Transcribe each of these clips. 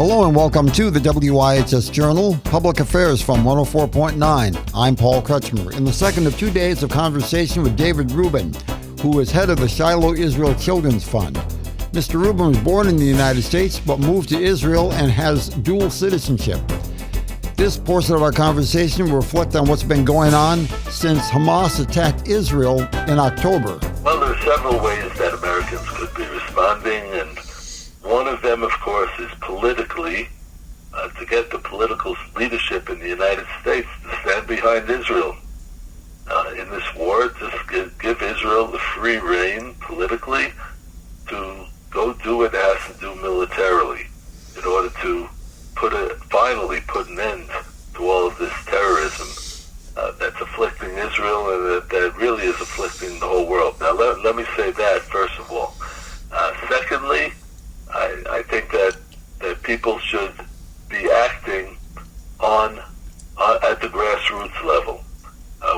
Hello and welcome to the WIHS Journal, Public Affairs from 104.9. I'm Paul Kretschmer. In the second of 2 days of conversation with David Rubin, who is head of the Shiloh Israel Children's Fund. Mr. Rubin was born in the United States but moved to Israel and has dual citizenship. This portion of our conversation will reflect on what's been going on since Hamas attacked Israel in October. Well, there are several ways that Americans could be responding, and one of them, of course, is politically, to get the political leadership in the United States to stand behind Israel. In this war, just give Israel the free rein politically to go do what it has to do militarily in order to finally put an end to all of this terrorism that's afflicting Israel and that really is afflicting the whole world. Now, let me say that, first of all. Secondly, I think that people should be acting at the grassroots level.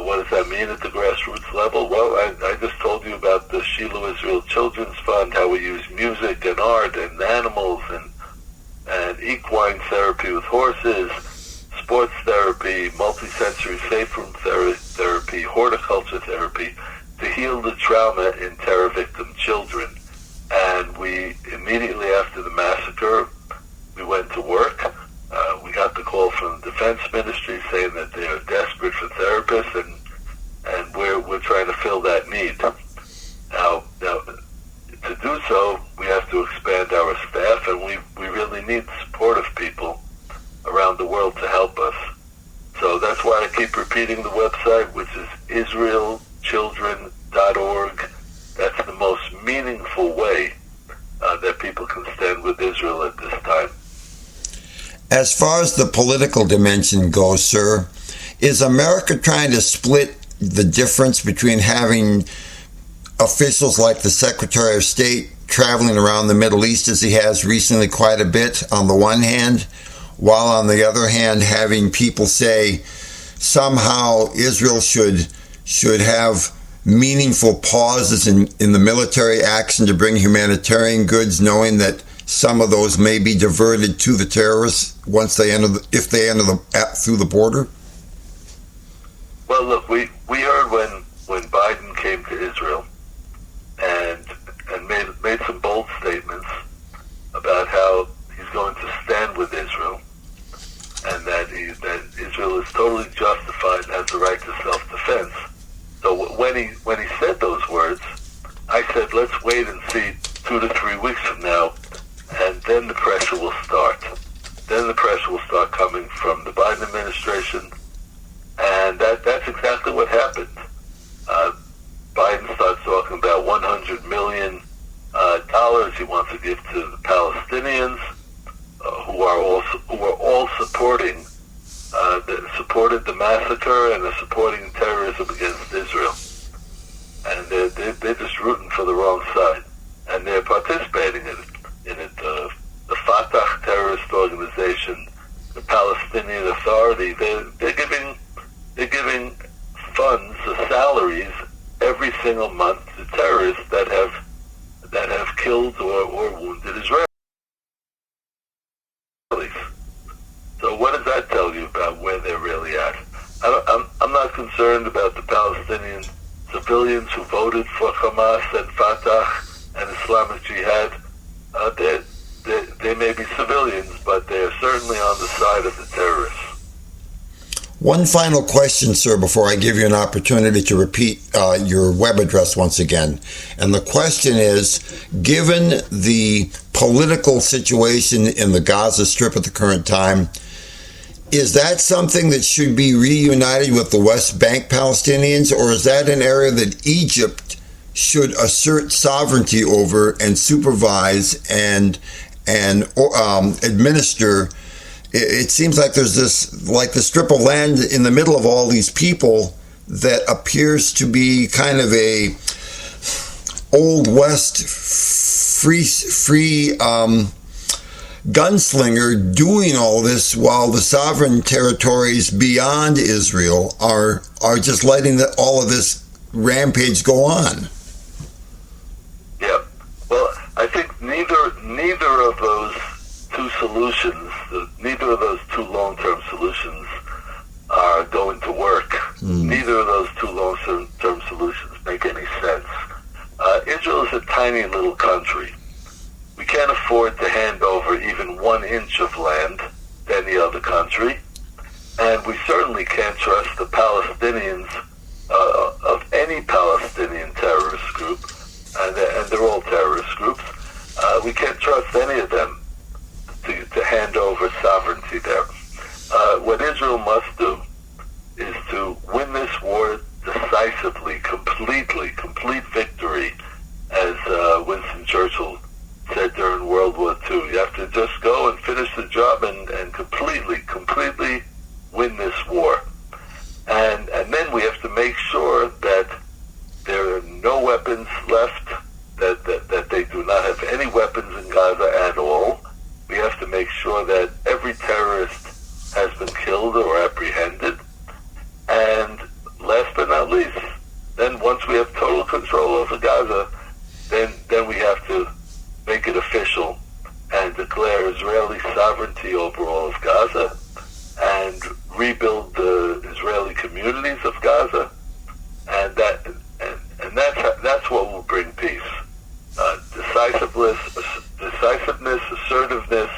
What does that mean at the grassroots level? Well, I just told you about the Shiloh Israel Children's Fund, how we use music and art and animals and equine therapy with horses, sports therapy, multisensory safe room therapy, horticulture therapy, to heal the trauma in terror victim children. And we, immediately after the massacre, we went to work. We got the call from the Defense Ministry saying that they are desperate for therapists, and we're trying to fill that need. Now, to do so, we have to expand our staff, and we really need the support of people around the world to help us. So that's why I keep repeating the website, which is israelchildren.org. That's the most meaningful way that people can stand with Israel at this time. As far as the political dimension goes, sir, is America trying to split the difference between having officials like the Secretary of State traveling around the Middle East, as he has recently quite a bit, on the one hand, while on the other hand having people say somehow Israel should have meaningful pauses in the military action to bring humanitarian goods, knowing that some of those may be diverted to the terrorists once they enter if they enter through the border? Well, look, we heard when Biden came to Israel and made some bold statements about how he's going to stand with Israel and that Israel is totally justified and has the right to self-defense. So when he said those words, I said, let's wait and see 2 to 3 weeks from now, and then the pressure will start. Then the pressure will start coming from the Biden administration, and that's exactly what happened. Biden starts talking about $100 million he wants to give to the Palestinians, who are all supported the massacre and are supporting terrorism against Israel. And they're just rooting for the wrong side, and they're participating in it. The Fatah terrorist organization, the Palestinian Authority, they're giving funds, salaries every single month to terrorists that have killed or wounded Israelis. So what does that tell you about where they're really at? I'm not concerned about the Palestinian civilians who voted for Hamas and Fatah and Islamic Jihad. They may be civilians, but they are certainly on the side of the terrorists. One final question, sir, before I give you an opportunity to repeat your web address once again. And the question is, given the political situation in the Gaza Strip at the current time, is that something that should be reunited with the West Bank Palestinians, or is that an area that Egypt should assert sovereignty over and supervise and administer? It seems like there's this, like the strip of land in the middle of all these people that appears to be kind of a Old West free gunslinger doing all this while the sovereign territories beyond Israel are just letting all of this rampage go on. Yeah. Well, I think neither of those two two solutions, neither of those two long-term solutions are going to work. Neither of those two long-term solutions make any sense. Israel is a tiny little country. We can't afford to hand over even 1 inch of land to any other country, and we certainly can't trust the Palestinians of any Palestinian terrorist group, and they're all terrorist groups. We can't trust any of them to hand over sovereignty there. What Israel must do is to win this war decisively, complete victory, as Winston Churchill said during World War II. You have to just go and finish the job and completely win this war. And then we have to make sure that there are no weapons left, that they do not have any weapons in Gaza at all. We have to make sure that every terrorist has been killed or apprehended. And last but not least, then once we have total control over Gaza, then we have to make it official and declare Israeli sovereignty over all of Gaza and rebuild the Israeli communities of Gaza, and that's what will bring peace. Decisiveness, assertiveness,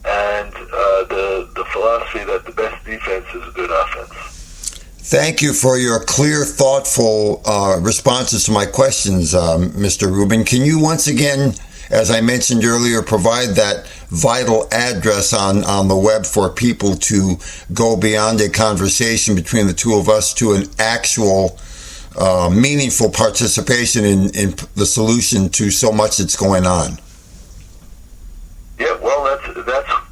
and the philosophy that the best defense is a good offense. Thank you for your clear, thoughtful responses to my questions, Mr. Rubin. Can you once again, as I mentioned earlier, provide that vital address on the web for people to go beyond a conversation between the two of us to an actual meaningful participation in the solution to so much that's going on? Yeah, well,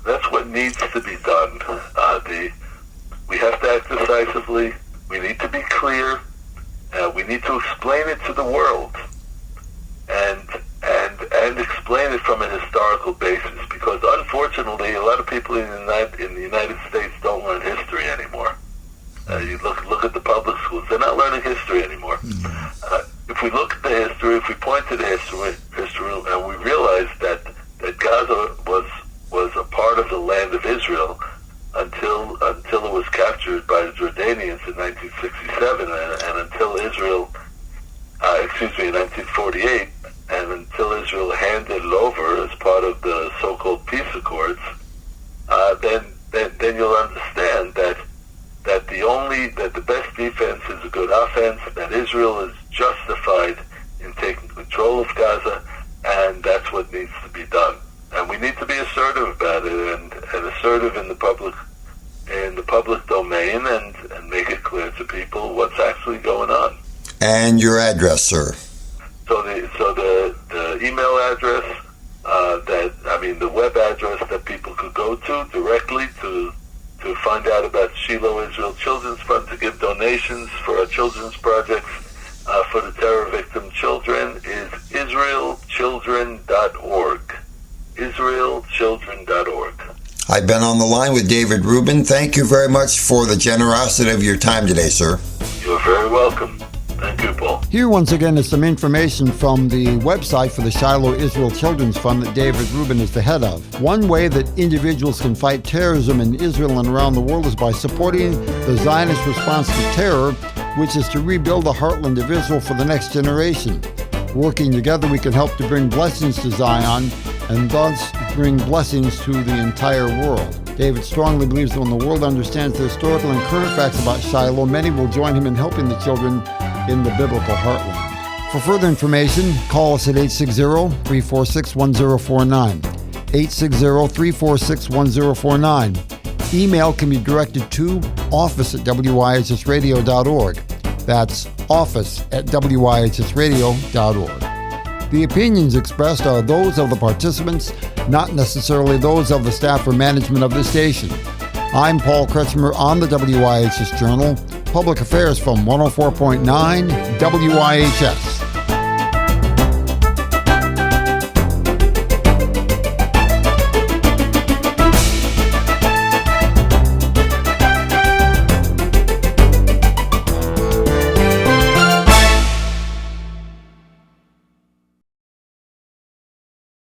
that's what needs to be done. We have to act decisively. We need to be clear. We need to explain it to the world, and explain it from a historical basis. Because unfortunately, a lot of people in the United States don't learn history anymore. You look at the public schools; they're not learning history anymore. If we look at the history, if we point to the history, and we realize that Gaza was a part of the land of Israel until it was captured by the Jordanians in 1967, and until Israel, in 1948, and until Israel handed it over as part of the so-called peace accords, then you'll understand that the best defense is a good offense, that Israel is justified in taking control of Gaza, and that's what needs to be done. And we need to be assertive about it, and assertive in the public domain, and make it clear to people what's actually going on. And your address, sir? So the email address, the web address that people could go to directly to find out about Shiloh Israel Children's Fund, to give donations for our children's projects for the terror victim children, is israelchildren.org. israelchildren.org. I've been on the line with David Rubin. Thank you very much for the generosity of your time today, sir. You're very welcome. Thank you, Paul. Here once again is some information from the website for the Shiloh Israel Children's Fund that David Rubin is the head of. One way that individuals can fight terrorism in Israel and around the world is by supporting the Zionist response to terror, which is to rebuild the heartland of Israel for the next generation. Working together, we can help to bring blessings to Zion and thus bring blessings to the entire world. David strongly believes that when the world understands the historical and current facts about Shiloh, many will join him in helping the children in the biblical heartland. For further information, call us at 860-346-1049. 860-346-1049. Email can be directed to office@wihsradio.org. That's office@wihsradio.org. The opinions expressed are those of the participants, not necessarily those of the staff or management of the station. I'm Paul Kretschmer on the WIHS Journal, Public Affairs from 104.9 WIHS.